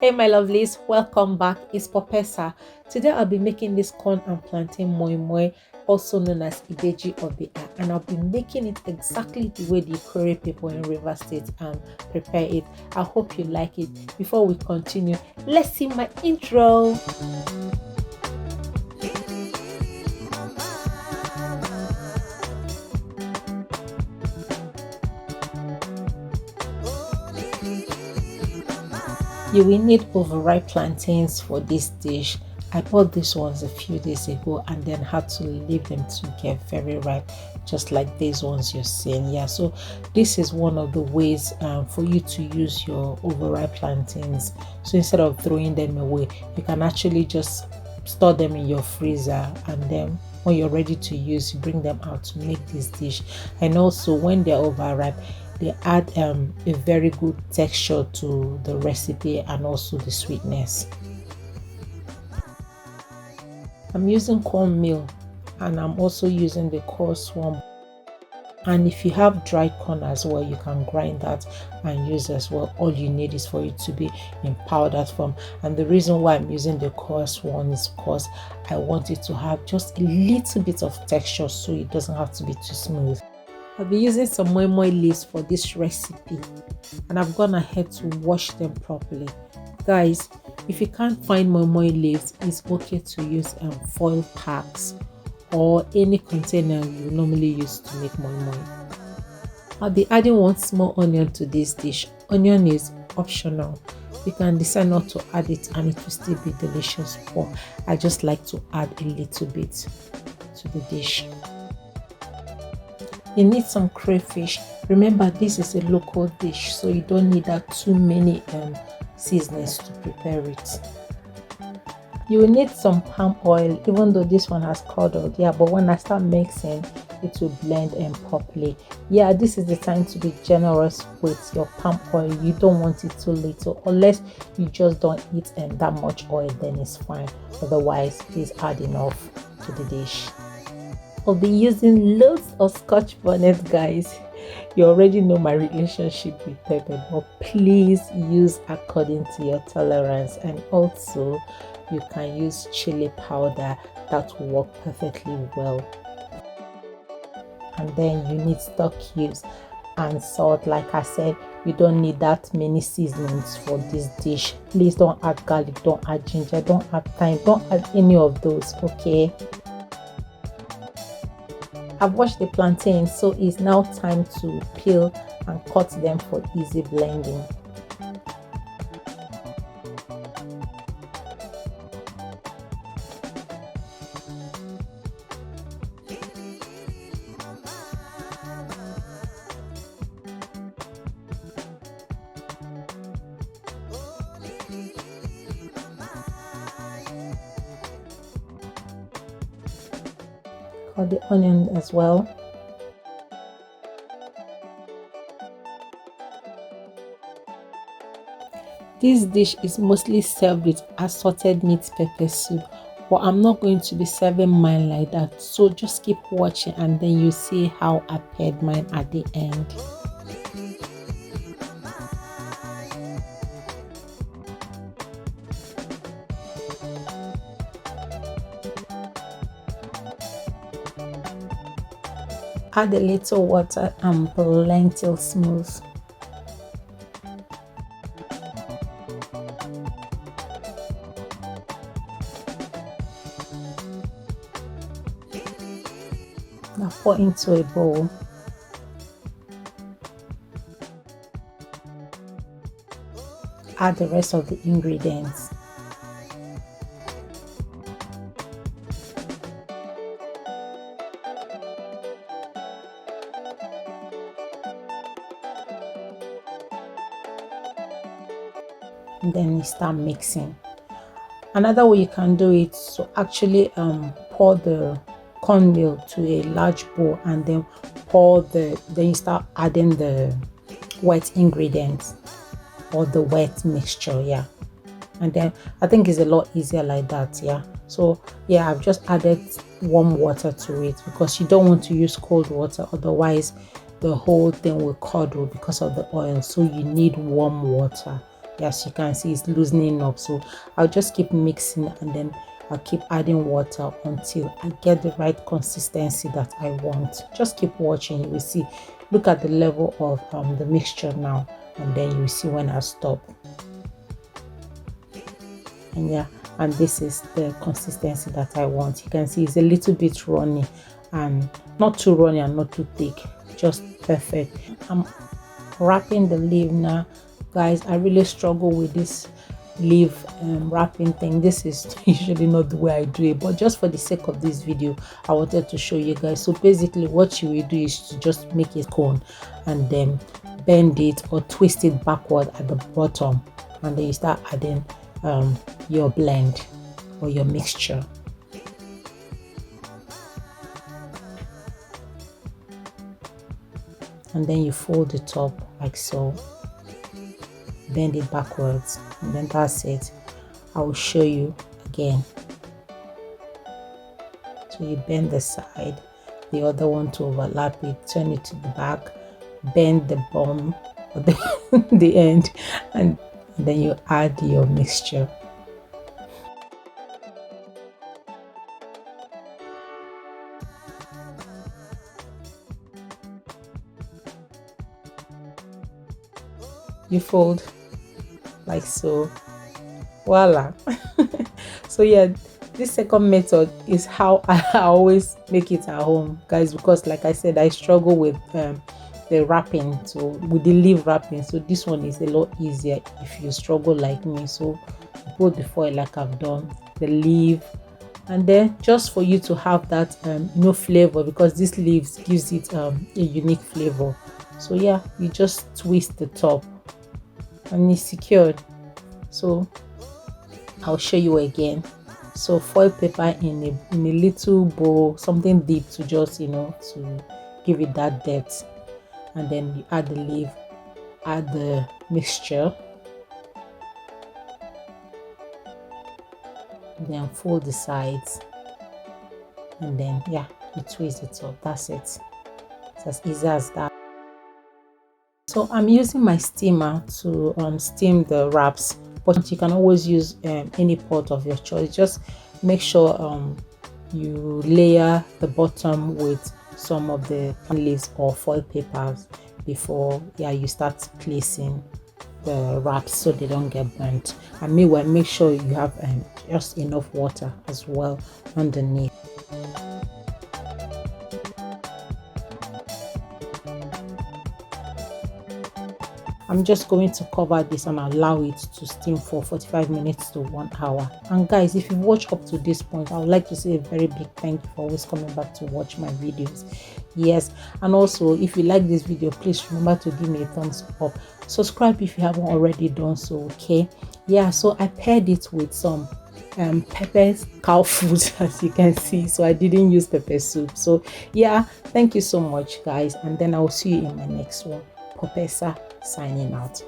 Hey my lovelies, welcome back. It's Popessa. Today I'll be making this corn and plantain moi moi, also known as Ibeji Obiya, and I'll be making it exactly the way the Ikwerre people in River State prepare it. I hope you like it. Before we continue, let's see my intro. You will need overripe plantains for this dish. I bought these ones a few days ago and then had to leave them to get very ripe, just like these ones you're seeing. Yeah, so this is one of the ways for you to use your overripe plantains. So instead of throwing them away, you can actually just store them in your freezer, and then when you're ready to use, you bring them out to make this dish. And also when they're overripe, they add a very good texture to the recipe and also the sweetness. I'm using cornmeal, and I'm also using the coarse one. And if you have dried corn as well, you can grind that and use as well. All you need is for it to be in powdered form. And the reason why I'm using the coarse one is because I want it to have just a little bit of texture, so it doesn't have to be too smooth. I'll be using some moi moi leaves for this recipe, and I've gone ahead to wash them properly. Guys, if you can't find moi moi leaves, it's okay to use foil packs or any container you normally use to make moi moi. I'll be adding one small onion to this dish. Onion is optional. You can decide not to add it and it will still be delicious, but I just like to add a little bit to the dish. You need some crayfish. Remember, this is a local dish, so you don't need that too many seasonings to prepare it. You will need some palm oil, even though this one has curdled. Yeah, but when I start mixing, it will blend properly. Yeah, this is the time to be generous with your palm oil. You don't want it too little, unless you just don't eat that much oil, then it's fine. Otherwise, please add enough to the dish. I'll be using loads of Scotch bonnet, guys. You already know my relationship with pepper, but please use according to your tolerance. And also, you can use chili powder, that will work perfectly well. And then you need stock cubes and salt. Like I said, you don't need that many seasonings for this dish. Please don't add garlic, don't add ginger, don't add thyme, don't add any of those, okay? I've washed the plantains, so it's now time to peel and cut them for easy blending. Cut the onion as well. This dish is mostly served with assorted meat pepper soup, but I'm not going to be serving mine like that, so just keep watching and then you see how I paired mine at the end. Add a little water and blend till smooth. Now pour into a bowl. Add the rest of the ingredients. And then you start mixing. Another way you can do it, so actually pour the cornmeal to a large bowl and then then you start adding the wet ingredients or the wet mixture. Yeah, and then I think it's a lot easier like that. Yeah, so yeah, I've just added warm water to it because you don't want to use cold water, otherwise the whole thing will curdle because of the oil. So you need warm water As you can see, it's loosening up. So I'll just keep mixing, and then I'll keep adding water until I get the right consistency that I want. Just keep watching, you will see. Look at the level of the mixture now, and then you will see when I stop. And yeah, and this is the consistency that I want. You can see it's a little bit runny, and not too runny and not too thick, just perfect. I'm wrapping the leaf now, guys. I really struggle with this leaf wrapping thing. This is usually not the way I do it, but just for the sake of this video, I wanted to show you guys. So basically what you will do is to just make a cone and then bend it or twist it backward at the bottom, and then you start adding your blend or your mixture. And then you fold the top like so, bend it backwards, and then that's it. I will show you again. So you bend the side, the other one to overlap it, turn it to the back, bend the bottom or the end, and then you add your mixture. You fold like so, voila. So yeah, this second method is how I always make it at home, guys, because like I said, I struggle with the wrapping, so with the leaf wrapping. So this one is a lot easier if you struggle like me. So put the foil like I've done, the leaf, and then just for you to have that flavor, because this leaves gives it a unique flavor. So yeah, you just twist the top and it's secured. So I'll show you again. So foil paper in a little bowl, something deep, to just to give it that depth, and then you add the leaf, add the mixture, then fold the sides, and then yeah, you twist it up. That's it. It's as easy as that. So I'm using my steamer to steam the wraps, but you can always use any pot of your choice. Just make sure you layer the bottom with some of the leaves or foil papers before you start placing the wraps, so they don't get burnt. And meanwhile, make sure you have just enough water as well underneath. I'm just going to cover this and allow it to steam for 45 minutes to 1 hour. And guys, if you've watched up to this point, I would like to say a very big thank you for always coming back to watch my videos. Yes, and also if you like this video, please remember to give me a thumbs up. Subscribe if you haven't already done so. Okay, yeah, so I paired it with some pepper cow food, as you can see. So I didn't use pepper soup. So yeah, thank you so much, guys, and then I will see you in my next one. Popessa signing out.